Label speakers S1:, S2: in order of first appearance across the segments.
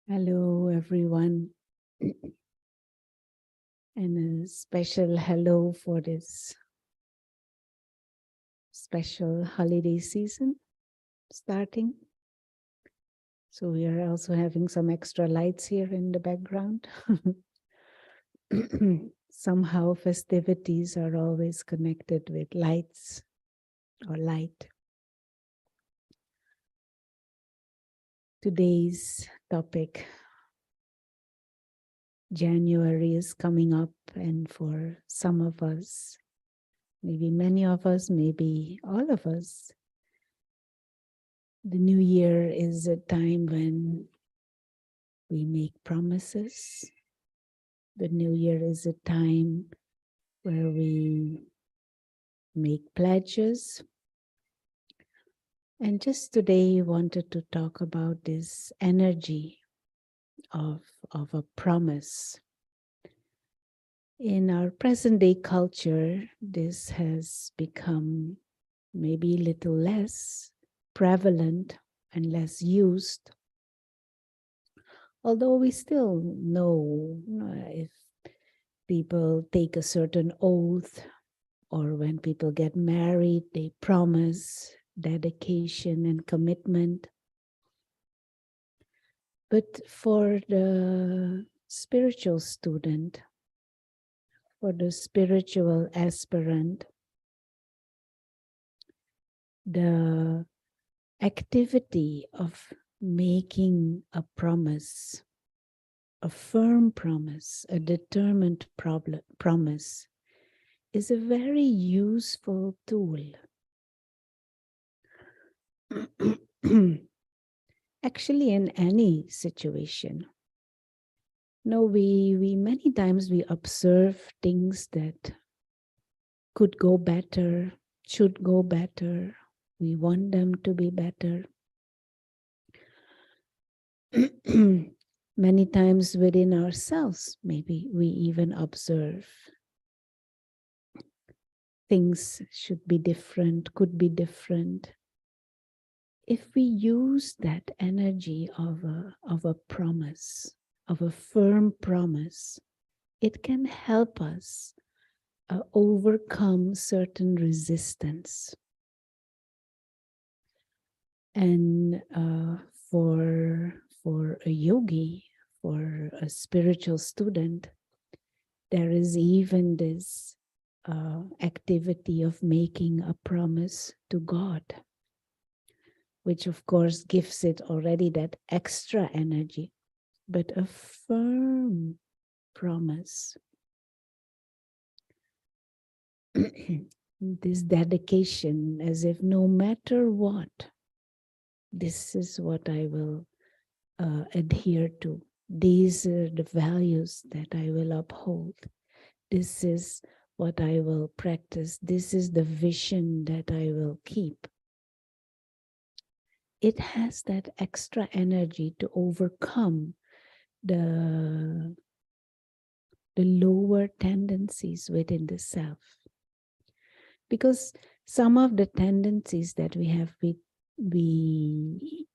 S1: Hello, everyone, and a special hello for this special holiday season starting. So we are also having some extra lights here in the background. Somehow festivities are always connected with lights or light. Today's topic, January is coming up, and for some of us, maybe many of us, maybe all of us, the new year is a time when we make promises. The new year is a time where we make pledges. And just today, I wanted to talk about this energy of a promise. In our present day culture, this has become maybe a little less prevalent and less used. Although we still know if people take a certain oath, or when people get married, they promise dedication and commitment. But for the spiritual student, for the spiritual aspirant, the activity of making a promise, a firm promise, a determined promise, is a very useful tool. Actually, in any situation. No, we many times we observe things that could go better, should go better. We want them to be better. Many times within ourselves, maybe we even observe things should be different, could be different. If we use that energy of a promise, of a firm promise, it can help us overcome certain resistance. And for a yogi, for a spiritual student, there is even this activity of making a promise to God, which of course gives it already that extra energy, but a firm promise. This dedication, as if no matter what, this is what I will adhere to. These are the values that I will uphold. This is what I will practice. This is the vision that I will keep. It has that extra energy to overcome the lower tendencies within the self. Because some of the tendencies that we have, we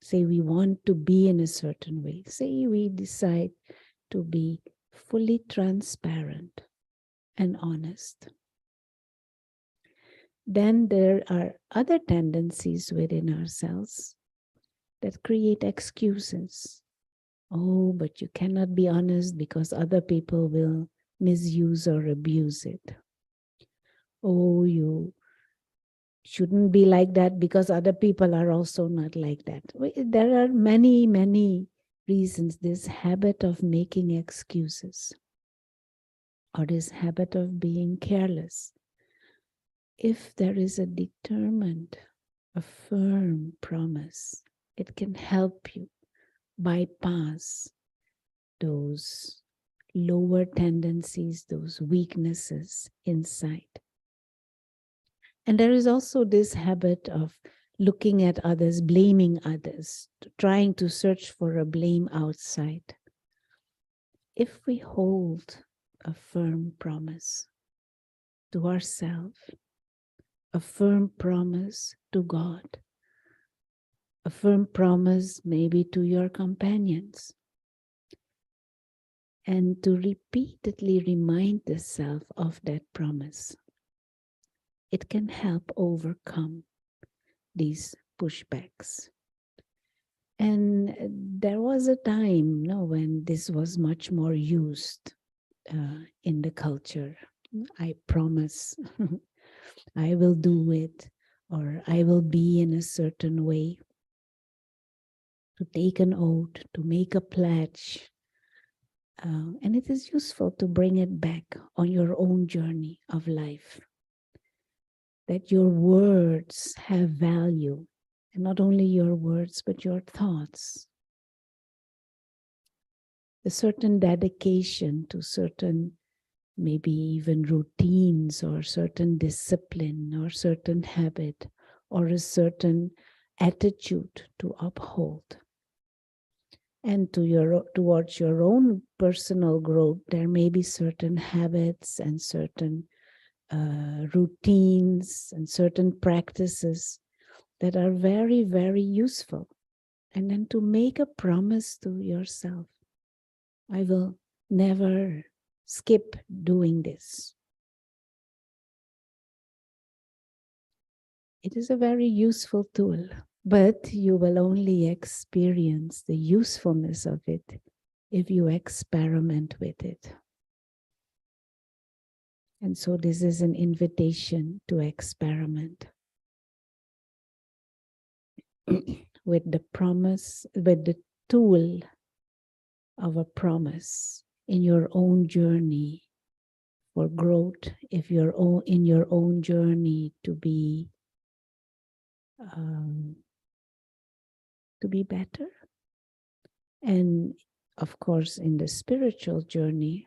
S1: say we want to be in a certain way. Say we decide to be fully transparent and honest. Then there are other tendencies within ourselves that create excuses. Oh, but you cannot be honest because other people will misuse or abuse it. Oh, you shouldn't be like that because other people are also not like that. There are many, many reasons. This habit of making excuses, or this habit of being careless. If there is a determined, a firm promise, it can help you bypass those lower tendencies, those weaknesses inside. And there is also this habit of looking at others, blaming others, trying to search for a blame outside. If we hold a firm promise to ourselves, a firm promise to God, a firm promise maybe to your companions, and to repeatedly remind the self of that promise. It can help overcome these pushbacks. And there was a time when this was much more used in the culture. I promise I will do it, or I will be in a certain way. To take an oath, to make a pledge. And it is useful to bring it back on your own journey of life. That your words have value. And not only your words, but your thoughts. A certain dedication to certain, maybe even routines, or certain discipline, or certain habit, or a certain attitude to uphold. And towards your own personal growth, there may be certain habits and certain routines and certain practices that are very, very useful. And then to make a promise to yourself, I will never skip doing this. It is a very useful tool, but you will only experience the usefulness of it if you experiment with it. And so this is an invitation to experiment with the promise, with the tool of a promise in your own journey for growth, if you're in your own journey to be better. And of course, in the spiritual journey,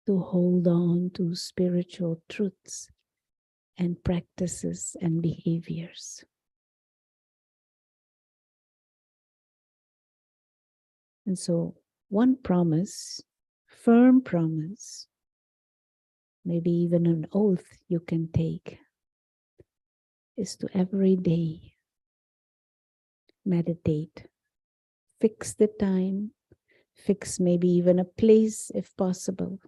S1: to hold on to spiritual truths and practices and behaviors. And so one promise, firm promise, maybe even an oath you can take, is to every day meditate. Fix the time, fix maybe even a place if possible.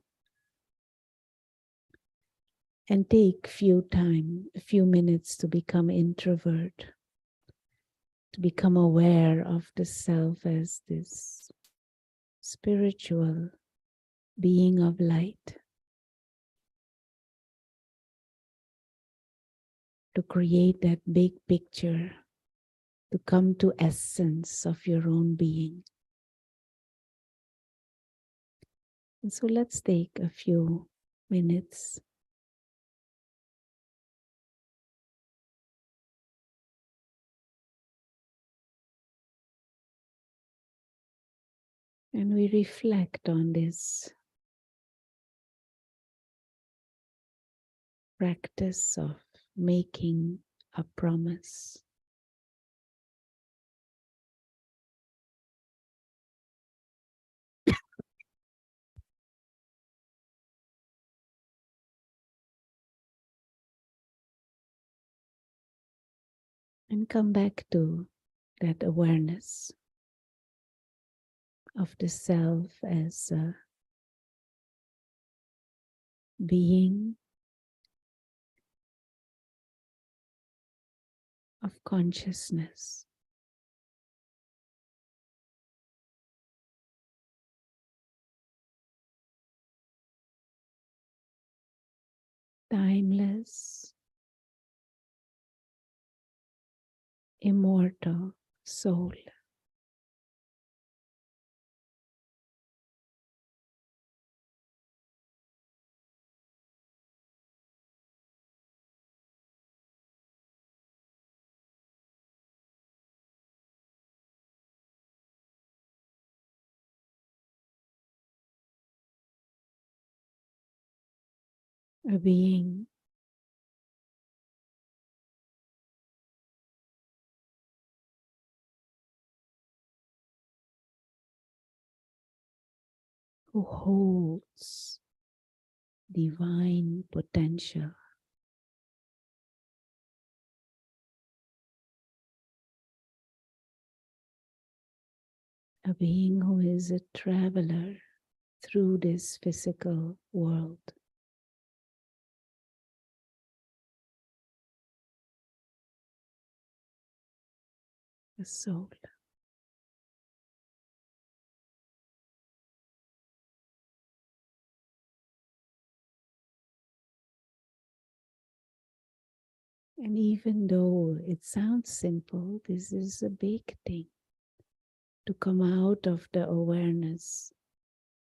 S1: And take a few minutes to become introvert, to become aware of the self as this spiritual being of light, to create that big picture, to come to essence of your own being. And so let's take a few minutes. And we reflect on this practice of making a promise. And come back to that awareness of the self as a being of consciousness. Timeless, immortal soul. A being who holds divine potential. a being who is a traveler through this physical world. A soul. And even though it sounds simple, this is a big thing to come out of the awareness,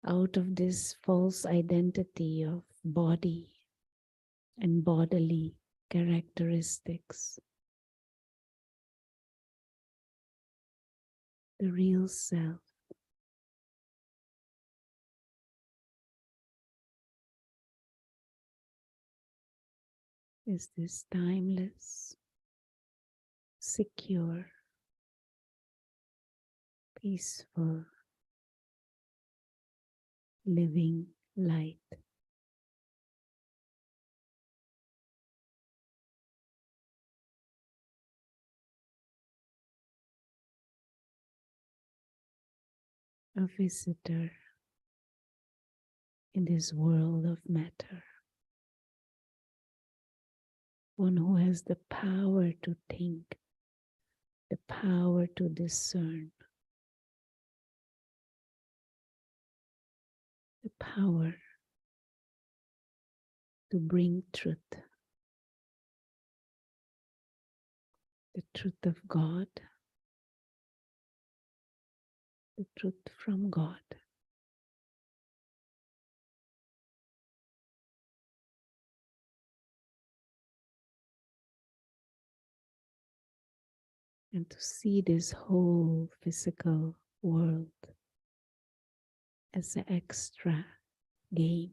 S1: out of this false identity of body and bodily characteristics. The real self is this timeless, secure, peaceful, living light. A visitor in this world of matter. One who has the power to think, the power to discern, the power to bring truth, the truth of God, the truth from God. And to see this whole physical world as an extra game.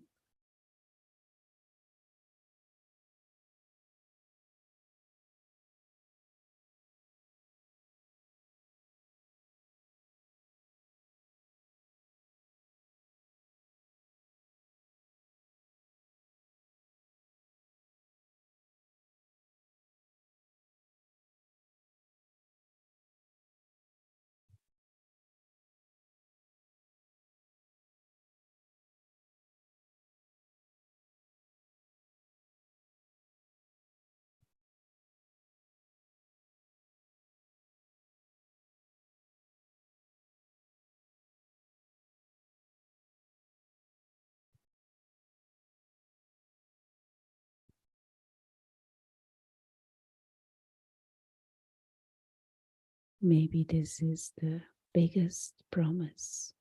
S1: Maybe this is the biggest promise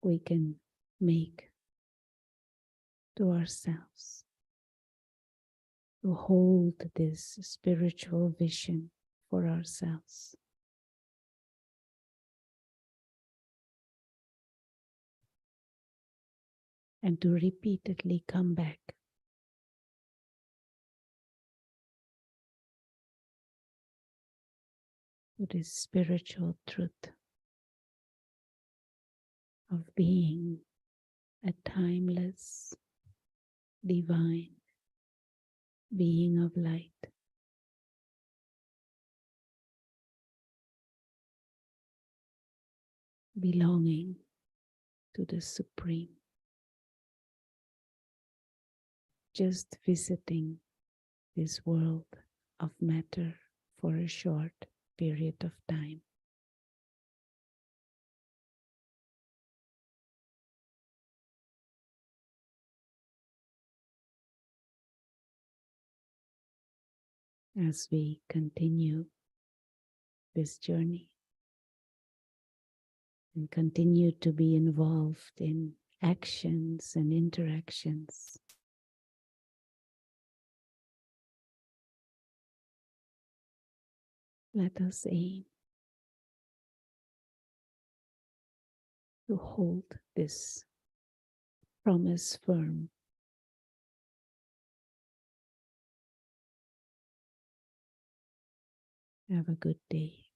S1: we can make to ourselves, to hold this spiritual vision for ourselves. And to repeatedly come back to this spiritual truth of being a timeless, divine being of light. Belonging to the Supreme. Just visiting this world of matter for a short period of time. As we continue this journey and continue to be involved in actions and interactions, let us aim to hold this promise firm. Have a good day.